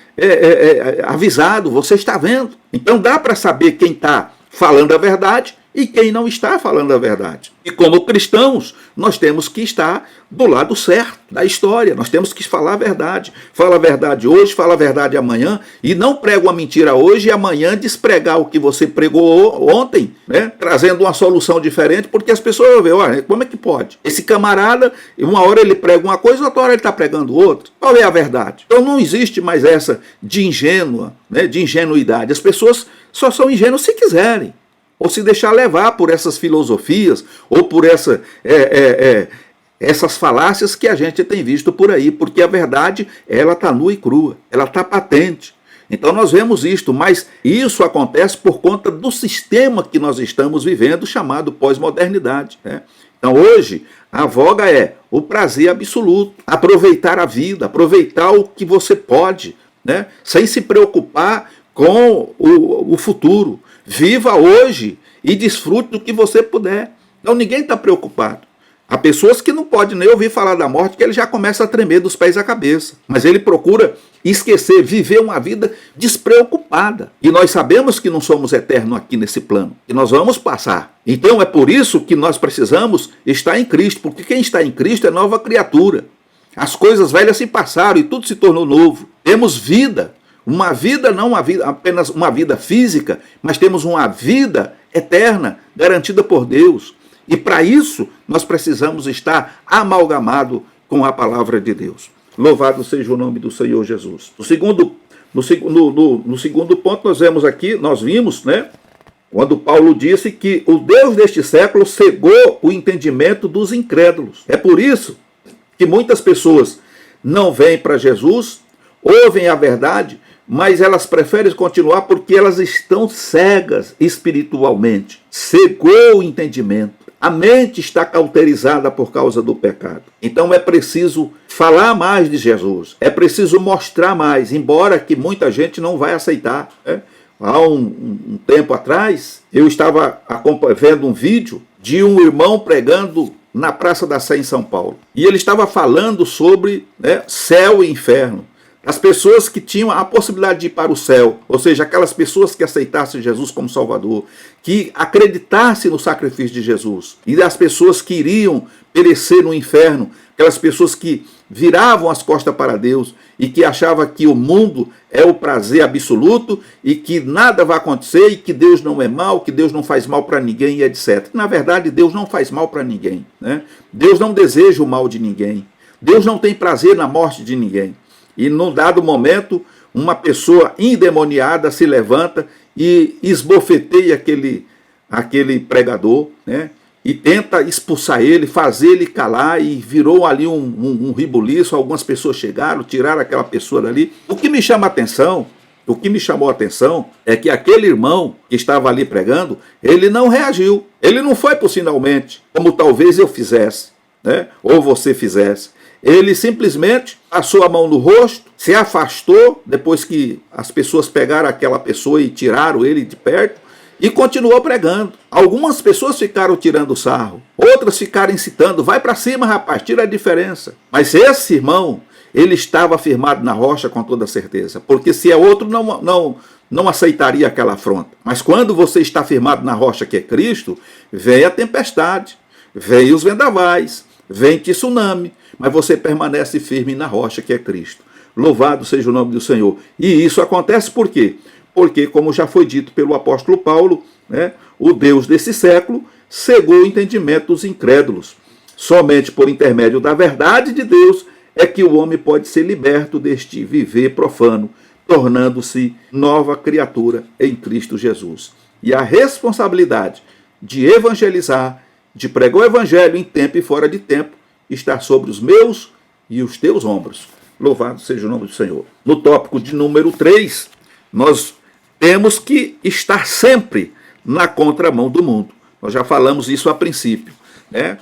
avisado, você está vendo. Então dá para saber quem está falando a verdade e quem não está falando a verdade. E como cristãos, nós temos que estar do lado certo da história. Nós temos que falar a verdade. Fala a verdade hoje, fala a verdade amanhã, e não prega uma mentira hoje e amanhã despregar o que você pregou ontem, né? Trazendo uma solução diferente, porque as pessoas vão ver, olha, como é que pode? Esse camarada, uma hora ele prega uma coisa, outra hora ele está pregando outra. Qual é a verdade? Então não existe mais essa de ingênua, né, de ingenuidade. As pessoas só são ingênuas se quiserem, ou se deixar levar por essas filosofias, ou por essas falácias que a gente tem visto por aí, porque a verdade, ela está nua e crua, ela está patente. Então nós vemos isto, mas isso acontece por conta do sistema que nós estamos vivendo, chamado pós-modernidade, né? Então hoje, a voga é o prazer absoluto, aproveitar a vida, aproveitar o que você pode, né? Sem se preocupar com o futuro. Viva hoje e desfrute do que você puder. Então ninguém está preocupado. Há pessoas que não podem nem ouvir falar da morte, que ele já começa a tremer dos pés à cabeça. Mas ele procura esquecer, viver uma vida despreocupada. E nós sabemos que não somos eternos aqui nesse plano, que nós vamos passar. Então é por isso que nós precisamos estar em Cristo, porque quem está em Cristo é nova criatura. As coisas velhas se passaram e tudo se tornou novo. Temos vida. Uma vida, não uma vida, apenas uma vida física, mas temos uma vida eterna garantida por Deus. E para isso, nós precisamos estar amalgamado com a palavra de Deus. Louvado seja o nome do Senhor Jesus. No segundo ponto, nós vimos, né, quando Paulo disse que o Deus deste século cegou o entendimento dos incrédulos. É por isso que muitas pessoas não vêm para Jesus, ouvem a verdade, mas elas preferem continuar porque elas estão cegas espiritualmente. Cegou o entendimento. A mente está cauterizada por causa do pecado. Então é preciso falar mais de Jesus. É preciso mostrar mais, embora que muita gente não vai aceitar, né? Há um tempo atrás, eu estava vendo um vídeo de um irmão pregando na Praça da Sé em São Paulo. E ele estava falando sobre, né, céu e inferno. As pessoas que tinham a possibilidade de ir para o céu, ou seja, aquelas pessoas que aceitassem Jesus como Salvador, que acreditassem no sacrifício de Jesus, e as pessoas que iriam perecer no inferno, aquelas pessoas que viravam as costas para Deus e que achavam que o mundo é o prazer absoluto e que nada vai acontecer e que Deus não é mal, que Deus não faz mal para ninguém e etc. Na verdade, Deus não faz mal para ninguém, né? Deus não deseja o mal de ninguém. Deus não tem prazer na morte de ninguém. E num dado momento, uma pessoa endemoniada se levanta e esbofeteia aquele pregador, né? E tenta expulsar ele, fazer ele calar, e virou ali um ribuliço. Algumas pessoas chegaram, tiraram aquela pessoa dali. O que me chamou a atenção é que aquele irmão que estava ali pregando, ele não reagiu. Ele não foi por sinalmente, como talvez eu fizesse, né? Ou você fizesse. Ele simplesmente passou a mão no rosto, se afastou, depois que as pessoas pegaram aquela pessoa e tiraram ele de perto, e continuou pregando. Algumas pessoas ficaram tirando sarro, outras ficaram incitando, vai para cima, rapaz, tira a diferença. Mas esse irmão, ele estava firmado na rocha com toda certeza, porque se é outro, não aceitaria aquela afronta. Mas quando você está firmado na rocha que é Cristo, vem a tempestade, vem os vendavais, vem tsunami, mas você permanece firme na rocha que é Cristo. Louvado seja o nome do Senhor. E isso acontece por quê? Porque, como já foi dito pelo apóstolo Paulo, né, o Deus desse século cegou o entendimento dos incrédulos. Somente por intermédio da verdade de Deus é que o homem pode ser liberto deste viver profano, tornando-se nova criatura em Cristo Jesus. E a responsabilidade de evangelizar, de pregar o evangelho em tempo e fora de tempo, está sobre os meus e os teus ombros. Louvado seja o nome do Senhor. No tópico de número 3, nós temos que estar sempre na contramão do mundo. Nós já falamos isso a princípio.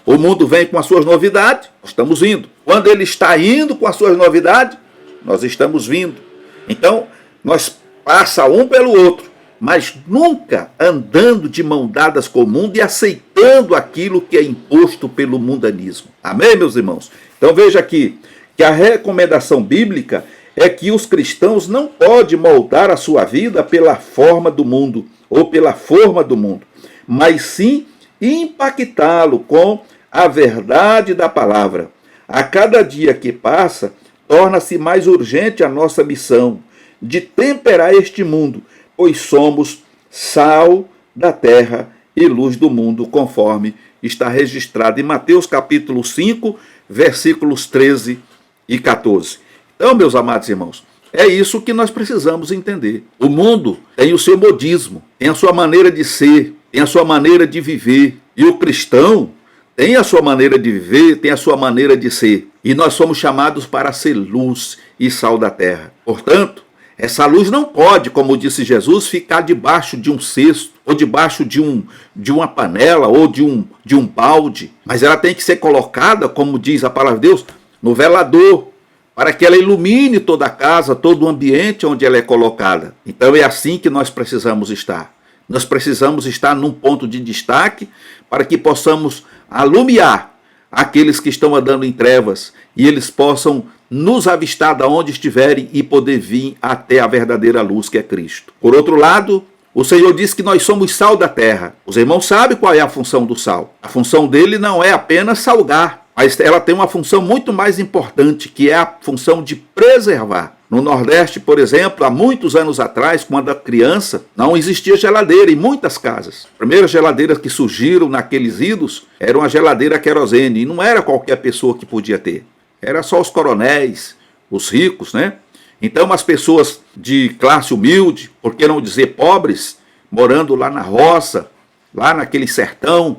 O mundo vem com as suas novidades, nós estamos indo. Quando ele está indo com as suas novidades, nós estamos vindo. Então, nós passa um pelo outro, mas nunca andando de mão dadas com o mundo e aceitando aquilo que é imposto pelo mundanismo. Amém, meus irmãos? Então veja aqui que a recomendação bíblica é que os cristãos não podem moldar a sua vida pela forma do mundo ou pela forma do mundo, mas sim impactá-lo com a verdade da palavra. A cada dia que passa, torna-se mais urgente a nossa missão de temperar este mundo, pois somos sal da terra e luz do mundo, conforme está registrado em Mateus capítulo 5, versículos 13 e 14. Então, meus amados irmãos, é isso que nós precisamos entender. O mundo tem o seu modismo, tem a sua maneira de ser, tem a sua maneira de viver. E o cristão tem a sua maneira de viver, tem a sua maneira de ser. E nós somos chamados para ser luz e sal da terra. Portanto, essa luz não pode, como disse Jesus, ficar debaixo de um cesto, ou debaixo de uma panela, ou de um balde. Mas ela tem que ser colocada, como diz a palavra de Deus, no velador, para que ela ilumine toda a casa, todo o ambiente onde ela é colocada. Então é assim que nós precisamos estar. Nós precisamos estar num ponto de destaque para que possamos alumiar aqueles que estão andando em trevas e eles possam nos avistar de onde estiverem e poder vir até a verdadeira luz que é Cristo. Por outro lado, o Senhor diz que nós somos sal da terra. Os irmãos sabem qual é a função do sal. A função dele não é apenas salgar, mas ela tem uma função muito mais importante, que é a função de preservar. No Nordeste, por exemplo, há muitos anos atrás, quando era criança, não existia geladeira em muitas casas. As primeiras geladeiras que surgiram naqueles idos eram a geladeira querosene, e não era qualquer pessoa que podia ter. Era só os coronéis, os ricos, né? Então as pessoas de classe humilde, por que não dizer pobres, morando lá na roça, lá naquele sertão,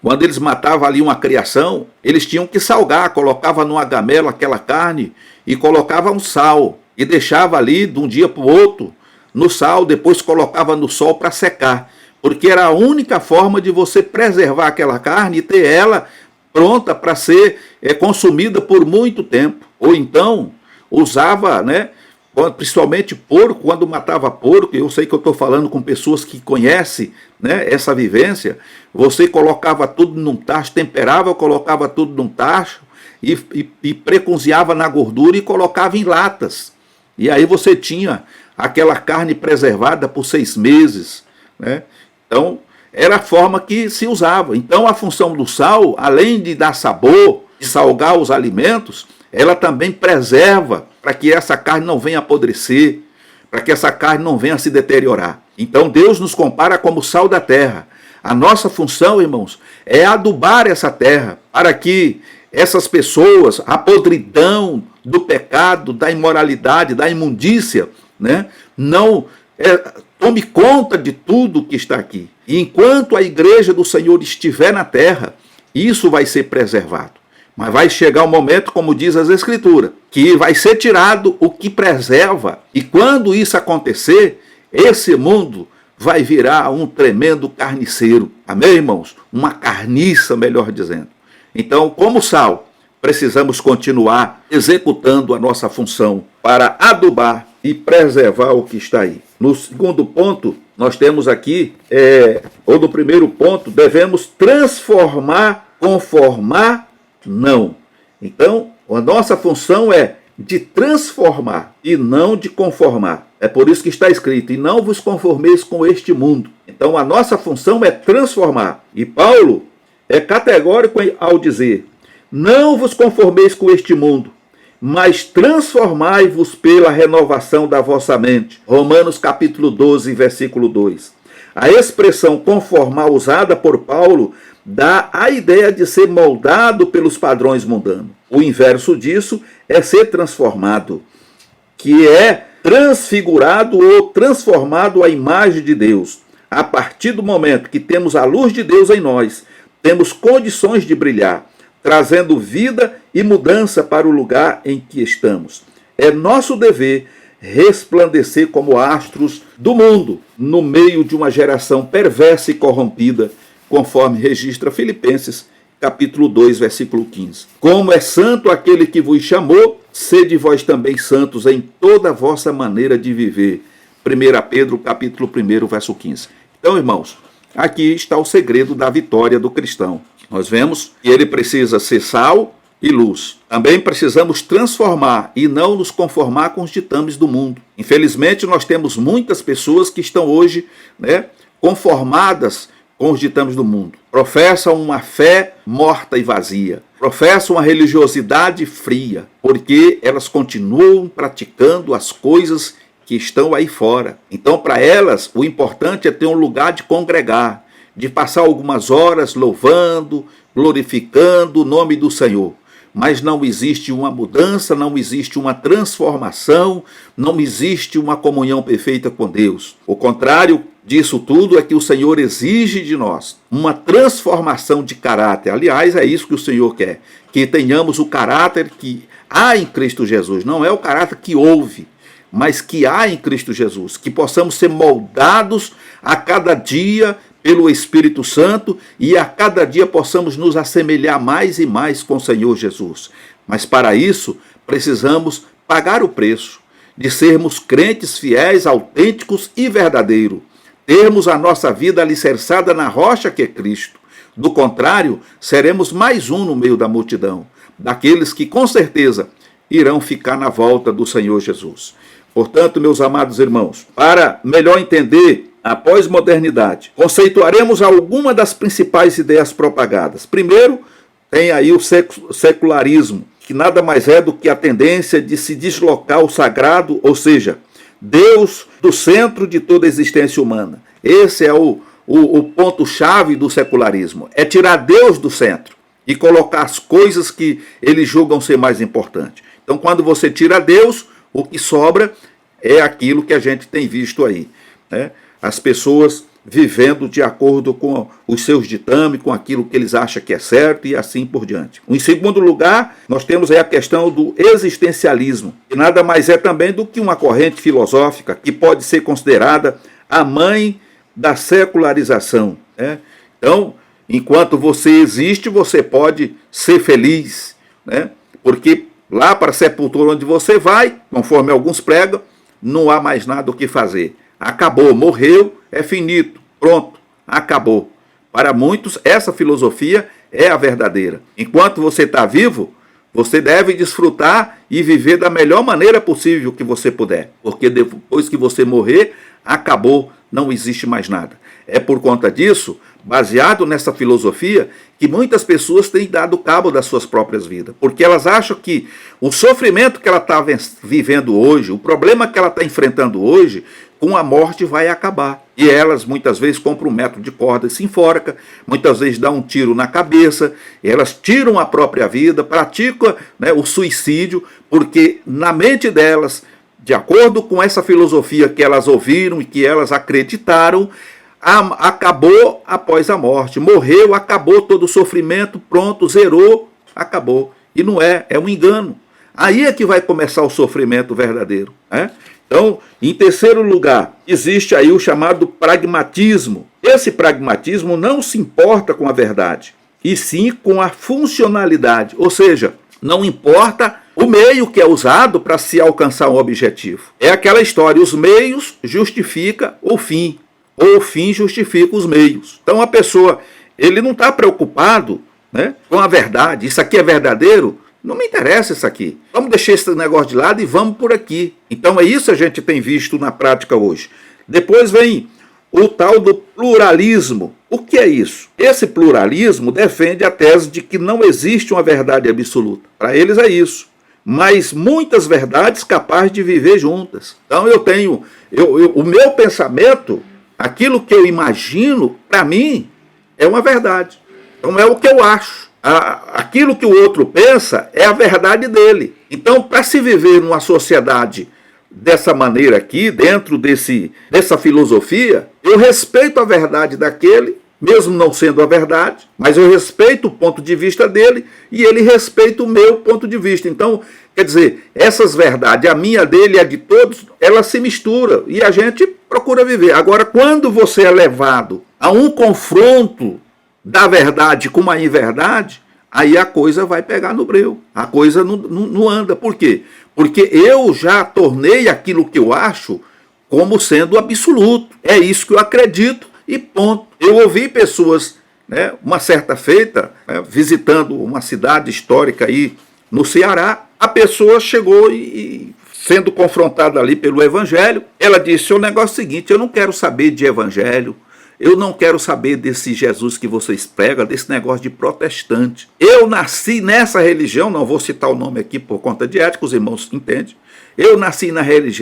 quando eles matavam ali uma criação, eles tinham que salgar, colocava numa gamela aquela carne e colocava um sal e deixava ali de um dia para o outro no sal, depois colocava no sol para secar, porque era a única forma de você preservar aquela carne e ter ela pronta para ser consumida por muito tempo. Ou então usava, principalmente porco, quando matava porco, eu sei que eu estou falando com pessoas que conhecem essa vivência, você colocava tudo num tacho, temperava, colocava tudo num tacho e precozinhava na gordura e colocava em latas. E aí você tinha aquela carne preservada por 6 meses. Então, era a forma que se usava. Então, a função do sal, além de dar sabor, de salgar os alimentos, ela também preserva para que essa carne não venha apodrecer, para que essa carne não venha se deteriorar. Então Deus nos compara como sal da terra. A nossa função, irmãos, é adubar essa terra para que essas pessoas, a podridão do pecado, da imoralidade, da imundícia, não tome conta de tudo que está aqui. E enquanto a igreja do Senhor estiver na terra, isso vai ser preservado. Mas vai chegar um momento, como diz as Escrituras, que vai ser tirado o que preserva. E quando isso acontecer, esse mundo vai virar um tremendo carniceiro. Amém, irmãos? Uma carniça, melhor dizendo. Então, como sal, precisamos continuar executando a nossa função para adubar e preservar o que está aí. No segundo ponto, nós temos aqui, ou no primeiro ponto, devemos transformar, conformar, não. Então, a nossa função é de transformar e não de conformar. É por isso que está escrito, e não vos conformeis com este mundo. Então, a nossa função é transformar. E Paulo é categórico ao dizer, não vos conformeis com este mundo, mas transformai-vos pela renovação da vossa mente. Romanos capítulo 12, versículo 2. A expressão conformar usada por Paulo dá a ideia de ser moldado pelos padrões mundanos. O inverso disso é ser transformado, que é transfigurado ou transformado à imagem de Deus. A partir do momento que temos a luz de Deus em nós, temos condições de brilhar, trazendo vida e mudança para o lugar em que estamos. É nosso dever resplandecer como astros do mundo, no meio de uma geração perversa e corrompida, conforme registra Filipenses, capítulo 2, versículo 15. Como é santo aquele que vos chamou, sede vós também santos em toda a vossa maneira de viver. 1 Pedro, capítulo 1, verso 15. Então, irmãos, aqui está o segredo da vitória do cristão. Nós vemos que ele precisa ser sal e luz. Também precisamos transformar e não nos conformar com os ditames do mundo. Infelizmente, nós temos muitas pessoas que estão hoje, conformadas com os ditames do mundo. Professam uma fé morta e vazia. Professam uma religiosidade fria, porque elas continuam praticando as coisas que estão aí fora. Então, para elas, o importante é ter um lugar de congregar, de passar algumas horas louvando, glorificando o nome do Senhor. Mas não existe uma mudança, não existe uma transformação, não existe uma comunhão perfeita com Deus. O contrário disso tudo é que o Senhor exige de nós uma transformação de caráter. Aliás, é isso que o Senhor quer, que tenhamos o caráter que há em Cristo Jesus. Não é o caráter que houve, mas que há em Cristo Jesus. Que possamos ser moldados a cada dia pelo Espírito Santo e a cada dia possamos nos assemelhar mais e mais com o Senhor Jesus. Mas para isso precisamos pagar o preço de sermos crentes fiéis, autênticos e verdadeiros. Termos a nossa vida alicerçada na rocha que é Cristo. Do contrário, seremos mais um no meio da multidão, daqueles que com certeza irão ficar na volta do Senhor Jesus. Portanto, meus amados irmãos, para melhor entender a pós-modernidade, conceituaremos algumas das principais ideias propagadas. Primeiro, tem aí o secularismo, que nada mais é do que a tendência de se deslocar o sagrado, ou seja, Deus do centro de toda a existência humana. Esse é o ponto-chave do secularismo, é tirar Deus do centro e colocar as coisas que eles julgam ser mais importantes. Então, quando você tira Deus, o que sobra é aquilo que a gente tem visto aí, as pessoas vivendo de acordo com os seus ditames, com aquilo que eles acham que é certo e assim por diante. Em segundo lugar, nós temos aí a questão do existencialismo, que nada mais é também do que uma corrente filosófica que pode ser considerada a mãe da secularização. Então, enquanto você existe, você pode ser feliz, porque lá para a sepultura onde você vai, conforme alguns pregam, não há mais nada o que fazer. Acabou, morreu, é finito, pronto, acabou. Para muitos, essa filosofia é a verdadeira. Enquanto você está vivo, você deve desfrutar e viver da melhor maneira possível que você puder. Porque depois que você morrer, acabou, não existe mais nada. É por conta disso, baseado nessa filosofia, que muitas pessoas têm dado cabo das suas próprias vidas. Porque elas acham que o sofrimento que ela está vivendo hoje, o problema que ela está enfrentando hoje, com a morte vai acabar. E elas muitas vezes compram um metro de corda e se enforca, muitas vezes dão um tiro na cabeça, elas tiram a própria vida, praticam o suicídio, porque na mente delas, de acordo com essa filosofia que elas ouviram e que elas acreditaram, acabou após a morte, morreu, acabou todo o sofrimento, pronto, zerou, acabou. E não é um engano. Aí é que vai começar o sofrimento verdadeiro. Então, em terceiro lugar, existe aí o chamado pragmatismo. Esse pragmatismo não se importa com a verdade, e sim com a funcionalidade, ou seja, não importa o meio que é usado para se alcançar um objetivo. É aquela história, os meios justificam o fim, ou o fim justifica os meios. Então a pessoa, ele não está preocupado com a verdade, isso aqui é verdadeiro, não me interessa isso aqui. Vamos deixar esse negócio de lado e vamos por aqui. Então é isso que a gente tem visto na prática hoje. Depois vem o tal do pluralismo. O que é isso? Esse pluralismo defende a tese de que não existe uma verdade absoluta. Para eles é isso. Mas muitas verdades capazes de viver juntas. Então eu tenho, o meu pensamento, aquilo que eu imagino, para mim, é uma verdade. Então é o que eu acho. Aquilo que o outro pensa é a verdade dele. Então, para se viver numa sociedade dessa maneira aqui, dentro dessa filosofia, eu respeito a verdade daquele, mesmo não sendo a verdade, mas eu respeito o ponto de vista dele e ele respeita o meu ponto de vista. Então, quer dizer, essas verdades, a minha, a dele e a de todos, elas se misturam e a gente procura viver. Agora, quando você é levado a um confronto da verdade com uma inverdade, aí a coisa vai pegar no breu, a coisa não anda. Por quê? Porque eu já tornei aquilo que eu acho como sendo absoluto. É isso que eu acredito e ponto. Eu ouvi pessoas, né, uma certa feita, né, visitando uma cidade histórica aí no Ceará, a pessoa chegou e sendo confrontada ali pelo evangelho, ela disse: o negócio é o seguinte, eu não quero saber de evangelho, eu não quero saber desse Jesus que vocês pregam, desse negócio de protestante. Eu nasci nessa religião, não vou citar o nome aqui por conta de ética, os irmãos entendem. Eu nasci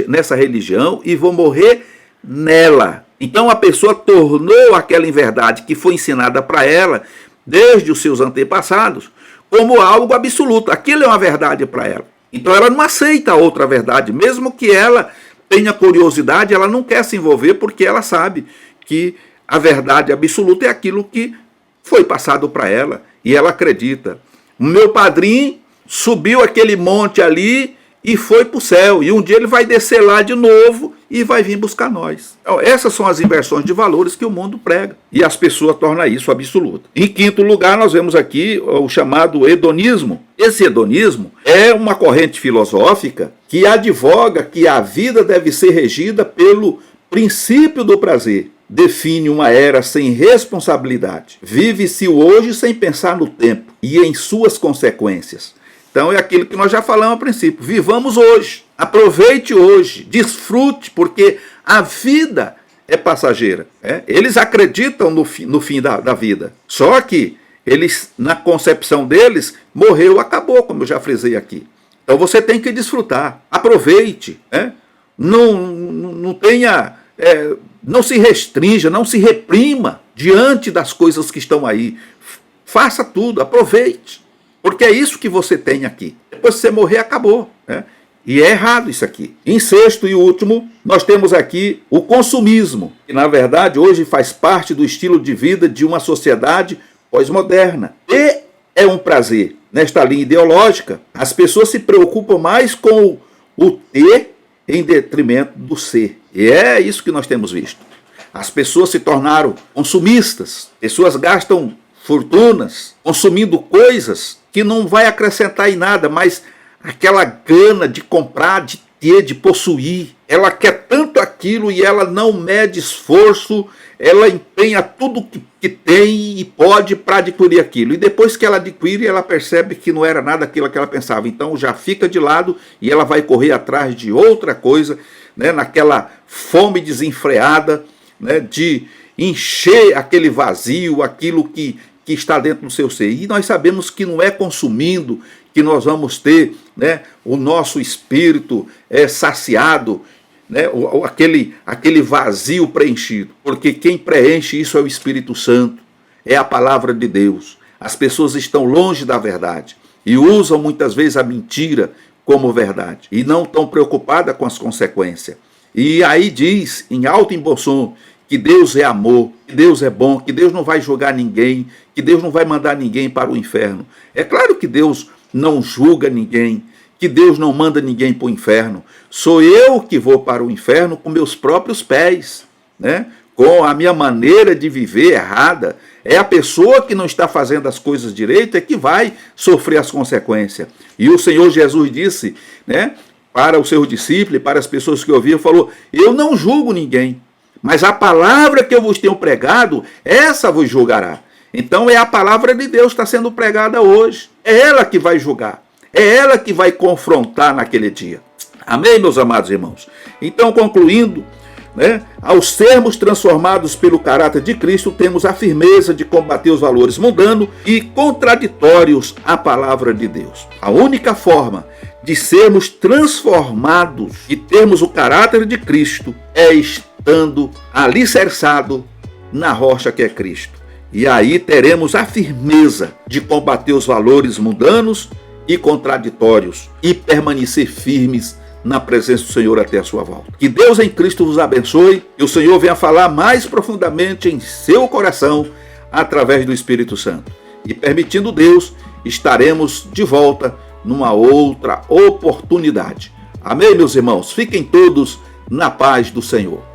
nessa religião e vou morrer nela. Então a pessoa tornou aquela inverdade que foi ensinada para ela desde os seus antepassados como algo absoluto. Aquilo é uma verdade para ela. Então ela não aceita outra verdade, mesmo que ela tenha curiosidade, ela não quer se envolver porque ela sabe que a verdade absoluta é aquilo que foi passado para ela e ela acredita. O meu padrinho subiu aquele monte ali e foi para o céu. E um dia ele vai descer lá de novo e vai vir buscar nós. Então, essas são as inversões de valores que o mundo prega. E as pessoas tornam isso absoluto. Em quinto lugar, nós vemos aqui o chamado hedonismo. Esse hedonismo é uma corrente filosófica que advoga que a vida deve ser regida pelo princípio do prazer. Define uma era sem responsabilidade. Vive-se o hoje sem pensar no tempo e em suas consequências. Então é aquilo que nós já falamos a princípio. Vivamos hoje, aproveite hoje, desfrute, porque a vida é passageira. Eles acreditam no fim da vida. Só que eles, na concepção deles, morreu, acabou, como eu já frisei aqui. Então você tem que desfrutar, aproveite. Não tenha... não se restrinja, não se reprima diante das coisas que estão aí. Faça tudo, aproveite. Porque é isso que você tem aqui. Depois que você morrer, acabou. E é errado isso aqui. Em sexto e último, nós temos aqui o consumismo, que na verdade hoje faz parte do estilo de vida de uma sociedade pós-moderna. E é um prazer. Nesta linha ideológica, as pessoas se preocupam mais com o ter em detrimento do ser. E é isso que nós temos visto. As pessoas se tornaram consumistas. Pessoas gastam fortunas consumindo coisas que não vai acrescentar em nada, mas aquela gana de comprar, de ter, de possuir. Ela quer tanto aquilo e ela não mede esforço, ela empenha tudo que tem e pode para adquirir aquilo. E depois que ela adquire, ela percebe que não era nada aquilo que ela pensava. Então já fica de lado e ela vai correr atrás de outra coisa, naquela fome desenfreada, de encher aquele vazio, aquilo que está dentro do seu ser. E nós sabemos que não é consumindo que nós vamos ter o nosso espírito saciado, aquele vazio preenchido. Porque quem preenche isso é o Espírito Santo, é a palavra de Deus. As pessoas estão longe da verdade e usam muitas vezes a mentira como verdade e não estão preocupadas com as consequências. E aí diz, em alto e bom som, que Deus é amor, que Deus é bom, que Deus não vai julgar ninguém, que Deus não vai mandar ninguém para o inferno. É claro que Deus não julga ninguém, que Deus não manda ninguém para o inferno. Sou eu que vou para o inferno com meus próprios pés, com a minha maneira de viver errada. É a pessoa que não está fazendo as coisas direito é que vai sofrer as consequências. E o Senhor Jesus disse, para os seus discípulos e para as pessoas que ouviam, falou: eu não julgo ninguém, mas a palavra que eu vos tenho pregado, essa vos julgará. Então é a palavra de Deus que está sendo pregada hoje. É ela que vai julgar. É ela que vai confrontar naquele dia. Amém, meus amados irmãos? Então, concluindo, ao sermos transformados pelo caráter de Cristo, temos a firmeza de combater os valores mundanos e contraditórios à palavra de Deus. A única forma de sermos transformados e termos o caráter de Cristo é estando alicerçado na rocha que é Cristo. E aí teremos a firmeza de combater os valores mundanos e contraditórios e permanecer firmes na presença do Senhor até a sua volta. Que Deus em Cristo vos abençoe e o Senhor venha falar mais profundamente em seu coração através do Espírito Santo. E permitindo Deus, estaremos de volta numa outra oportunidade. Amém, meus irmãos? Fiquem todos na paz do Senhor.